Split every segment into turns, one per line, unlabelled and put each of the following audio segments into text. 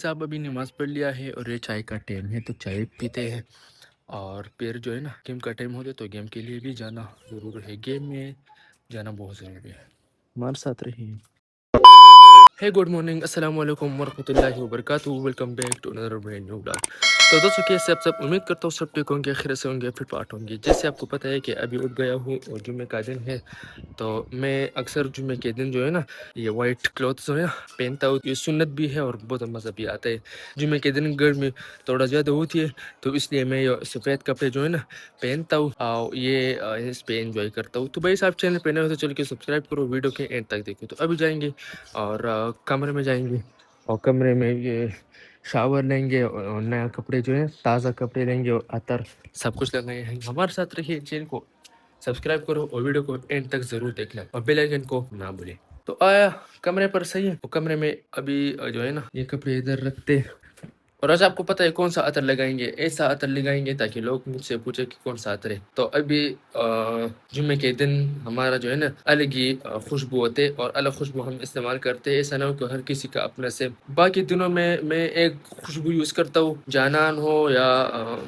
साहब अभी नमाज़ पढ़ लिया है और ये चाय का टाइम है तो चाय पीते हैं और फिर जो है ना गेम का टाइम होता है तो गेम के लिए भी जाना ज़रूर है। गेम में जाना बहुत ज़रूरी है। हमारे साथ रहिए। हे गुड मॉर्निंग, अस्सलाम वालेकुम वरहमतुल्लाहि वबरकातुहू। Welcome back to another brand new blog. तो दोस्तों कैसे आप सब, उम्मीद करता हूँ सब ठीक होंगे, खैर से होंगे, फिट फाट होंगे। जैसे आपको पता है कि अभी उठ गया हूँ और जुम्मे का दिन है, तो मैं अक्सर जुम्मे के दिन जो है ना ये वाइट क्लॉथ जो है ना पहनता हूँ। ये सुन्नत भी है और बहुत मज़ा भी आता है। जुम्मे के दिन गर्मी थोड़ा ज़्यादा होती है तो इसलिए मैं ये सफ़ेद कपड़े जो है ना पहनता हूँ और ये इस पे एंजॉय करता हूँ। तो भाई साहब चैनल पे नए हो तो चल के सब्सक्राइब करो, वीडियो के एंड तक देखो। तो अभी जाएंगे और कमरे में जाएंगे और कमरे में ये शावर लेंगे और नया कपड़े जो है ताज़ा कपड़े लेंगे और अतर सब कुछ लगाए हैं। हमारे साथ रहिए, चैनल को सब्सक्राइब करो और वीडियो को एंड तक ज़रूर देखना और बेल आइकन को ना भूलें। तो आया कमरे पर, सही है। तो कमरे में अभी जो है ना ये कपड़े इधर रखते और आज आपको पता है कौन सा अतर लगाएंगे। ऐसा अतर लगाएंगे ताकि लोग मुझसे पूछे कि कौन सा अतर है। तो अभी जुम्मे के दिन हमारा जो है ना अलग ही खुशबू होते और अलग खुशबू हम इस्तेमाल करते हैं। ऐसा ना हो कि हर किसी का अपना से। बाकी दिनों में मैं एक खुशबू यूज़ करता हूँ, जानान हो या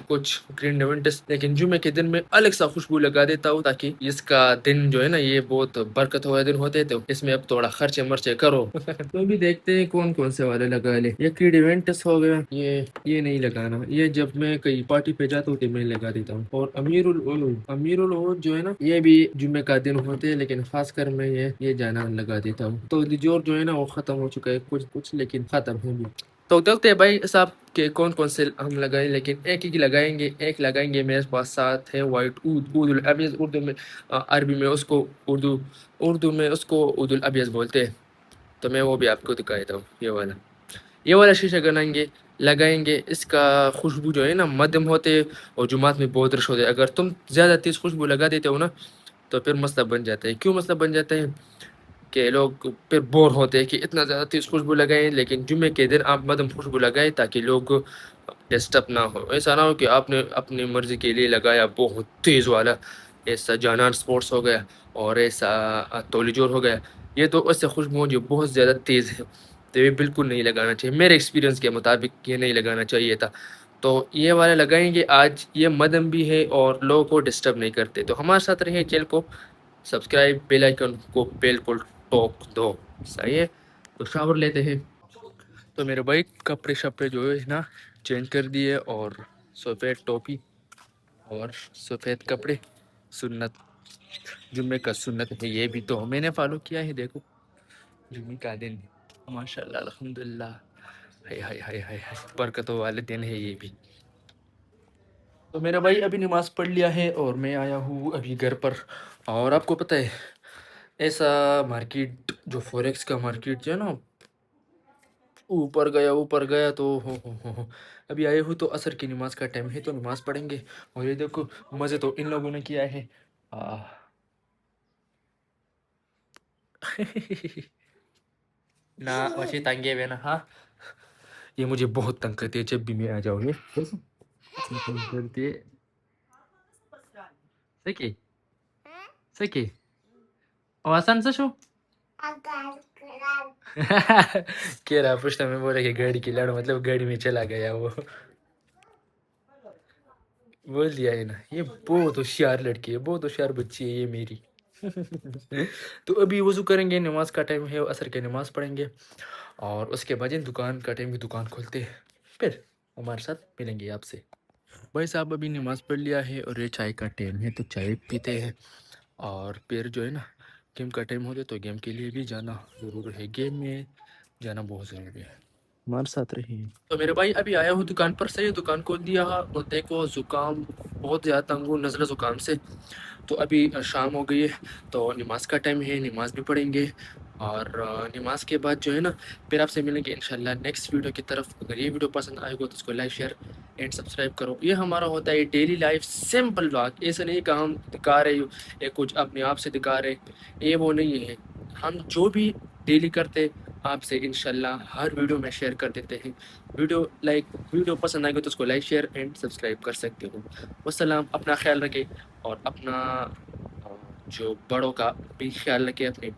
कुछ ग्रीन डेवेंटिस, लेकिन जुम्मे के दिन में अलग सा खुशबू लगा देता हूँ ताकि इसका दिन जो है ना ये बहुत बरकत वाला दिन होते तो इसमें अब थोड़ा खर्चे मर्चे करो। तो भी देखते हैं कौन कौन से वाले लगा ले। ये क्रीड इवेंट्स हो गया, ये नहीं लगाना। ये जब मैं कहीं पार्टी पे जाता हूँ तो मैं लगा देता हूँ। और अमीरुल उलूम जो है ना ये भी जुम्मे का दिन होते हैं, लेकिन खासकर मैं ये जाना लगा देता हूँ। तो लिजोर जो है ना वो खत्म हो चुका है कुछ कुछ, लेकिन खत्म है भी। तो देखते हैं भाई साहब के कौन कौन से हम लगाएं, लेकिन एक ही लगाएंगे। एक लगाएंगे मेरे पास साथ है वाइट ऊद ऊद उल अबयज़, उर्दू में अरबी में उसको उर्दू में उसको ऊद उल अबयज़ बोलते हैं। तो मैं वो भी आपको दिखा देता हूँ। ये वाला शीशा लगाएंगे। इसका खुशबू जो है ना मध्यम होते है और जुमात में बहुत रश होते है। अगर तुम ज़्यादा तेज़ खुशबू लगा देते हो ना तो फिर मसला बन जाता है। क्यों मसला बन जाता है कि लोग फिर बोर होते हैं कि इतना ज़्यादा तेज़ खुशबू लगाएं, लेकिन जुम्मे के दिन आप मध्यम खुशबू लगाएं ताकि लोग डिस्टर्ब ना हो। ऐसा ना हो कि आपने अपनी मर्ज़ी के लिए लगाया बहुत तेज़ वाला, ऐसा जानान स्पोर्ट्स हो गया और ऐसा तोलीजोर हो गया। ये तो ऐसे खुशबू जो बहुत ज़्यादा तेज़ है, तो ये बिल्कुल नहीं लगाना चाहिए। मेरे एक्सपीरियंस के मुताबिक ये नहीं लगाना चाहिए था। तो ये वाला लगाएंगे आज। ये मध्यम भी है और लोगों को डिस्टर्ब नहीं करते। तो हमारे साथ रहिए, चैनल को सब्सक्राइब, बेल आइकन को बिल्कुल ठोक दो। सही है। तो शावर लेते हैं। तो मेरे भाई कपड़े शपड़े जो है ना चेंज कर दिए और सफ़ेद टोपी और सफ़ेद कपड़े, सुन्नत, जुम्मे का सुन्नत है ये भी तो मैंने फॉलो किया है। देखो जुम्मे का दिन है, माशाल्लाह अल्हम्दुलिल्लाह। हाय हाय हाय हाय हाय, बरकतों वाले दिन है ये भी। तो मेरा भाई अभी नमाज़ पढ़ लिया है और मैं आया हूँ अभी घर पर। और आपको पता है ऐसा मार्केट जो फॉरेक्स का मार्केट जो है ना ऊपर गया तो हो अभी आए हूँ। तो असर की नमाज का टाइम है तो नमाज पढ़ेंगे। और ये देखो मज़े तो इन लोगों ने किया है। आ, ना वैसे तंगे हुए ना। हाँ ये मुझे बहुत तंग करती है जब भी मैं आ जाऊँ। ये तंग करती है। सही सही आसान सा शो। कह रहा पूछता, मैं बोला कि गाड़ी की लड़ मतलब गाड़ी में चला गया वो। बोल दिया है ना, ये बहुत होशियार लड़की है, बहुत होशियार बच्ची है ये मेरी। तो अभी वज़ू करेंगे, नमाज का टाइम है, असर के नमाज पढ़ेंगे और उसके बाद दुकान का टाइम की दुकान खोलते हैं। फिर हमारे साथ मिलेंगे आपसे। भाई साहब अभी नमाज पढ़ लिया है और ये चाय का टाइम है तो चाय पीते हैं और फिर जो है ना गेम का टाइम होता है तो गेम के लिए भी जाना ज़रूर है। गेम में जाना बहुत ज़रूरी है। हमारे साथ रहिए। तो मेरे भाई अभी आया हूँ दुकान पर से, दुकान खोल दिया और देखो ज़ुकाम बहुत ज़्यादा तंग हूँ नज़ला ज़ुकाम से। तो अभी शाम हो गई है तो नमाज का टाइम है, नमाज भी पढ़ेंगे और नमाज के बाद जो है ना फिर आपसे मिलेंगे इंशाल्लाह नेक्स्ट वीडियो की तरफ। अगर ये वीडियो पसंद आएगा तो इसको लाइक शेयर एंड सब्सक्राइब करो। ये हमारा होता है डेली लाइफ सिंपल व्लॉग। ऐसा नहीं कि हम दिखा रहे हो या कुछ अपने आप से दिखा रहे, ये वो नहीं है। हम जो भी डेली करते आपसे इंशाल्लाह हर वीडियो में शेयर कर देते हैं। वीडियो पसंद आएगा तो उसको लाइक शेयर एंड सब्सक्राइब कर सकते हो। वस्सलाम, अपना ख्याल रखें और अपना जो बड़ों का भी ख्याल रखें, अपने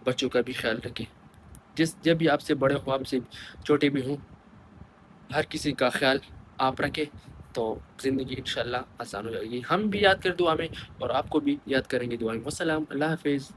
बच्चों का भी ख्याल रखें। जब भी आपसे बड़े हो, आपसे छोटे भी हों, ہر کسی کا خیال آپ رکھیں تو زندگی انشاءاللہ آسان ہو جائے گی. ہم بھی یاد کریں دعا میں اور آپ کو بھی یاد کریں گے دعا میں. والسلام، اللہ حافظ.